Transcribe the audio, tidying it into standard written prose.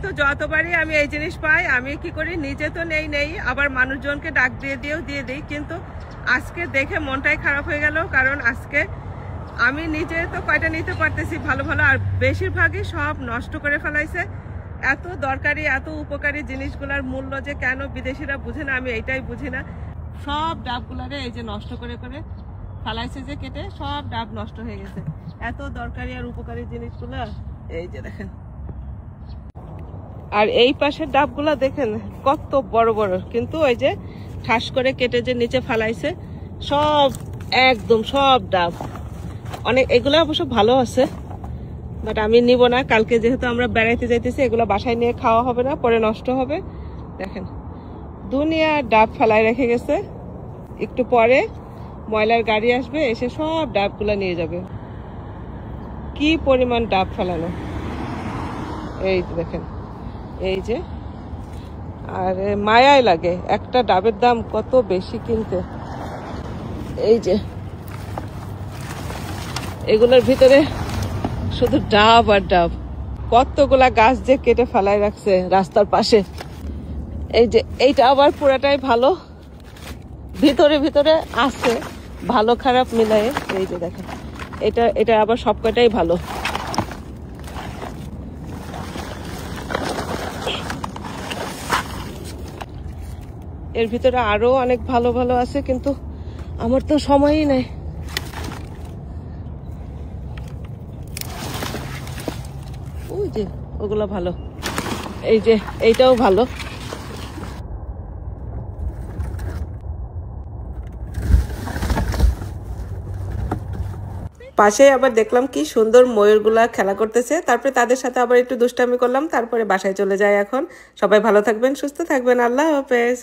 কিন্তু যতবারই আমি এই জিনিস পাই আমি কি করি, নিজে তো নেই আবার মানুষজনকে ডাক দিয়ে দিই। কিন্তু আজকে দেখে মনটাই খারাপ হয়ে গেল, কারণ আজকে আমি নিজে তো কয়টা নিতে পারতেছি ভালো ভালো, আর বেশিরভাগই সব নষ্ট করে ফেলাইছে। এত দরকারি এত উপকারী জিনিসগুলোর মূল্য যে কেন বিদেশিরা বুঝে না, আমি এইটাই বুঝি না। সব ডাবগুলারে এই যে নষ্ট করে ফেলাইছে, যে কেটে সব ডাব নষ্ট হয়ে গেছে। এত দরকারি আর উপকারী জিনিসগুলো এই যে দেখেন। আর এই পাশের ডাবগুলা দেখেন কত বড় বড়, কিন্তু ওই যে ঠাস করে কেটে যে নিচে ফেলাইছে সব, একদম সব ডাব। অনেক এগুলো অবশ্য ভালো আছে, বাট আমি নিব না। কালকে যেহেতু আমরা বেড়াইতে যাইতেছি, এগুলো বাসায় নিয়ে খাওয়া হবে না, পরে নষ্ট হবে। দেখেন দুনিয়া ডাব ফেলায় রেখে গেছে। একটু পরে ময়লার গাড়ি আসবে, এসে সব ডাবগুলা নিয়ে যাবে। কি পরিমাণ ডাব ফেলানো, এই দেখেন, এই যে। আর মায়াই লাগে, একটা ডাবের দাম কত বেশি কিনতে। এই যে এগুলোর ভিতরে শুধু ডাব আর ডাব। কতগুলা গাছ যে কেটে ফেলায় রাখছে রাস্তার পাশে। এই যে এইটা আবার পুরাটাই ভালো, ভিতরে আছে ভালো খারাপ মিলায়ে। এই যে দেখেন, এটা আবার সবকটাই ভালো। এর ভিতরে আরো অনেক ভালো ভালো আছে, কিন্তু আমার তো সময়ই নেই। ওই যে ওগুলো ভালো, এই যে এইটাও ভালো। পাশে আবার দেখলাম কি সুন্দর ময়ূরগুলা খেলা করতেছে, তারপরে তাদের সাথে আবার একটু দুষ্টামি করলাম, তারপরে বাসায় চলে যাই। এখন সবাই ভালো থাকবেন, সুস্থ থাকবেন, আল্লাহ হাফেজ।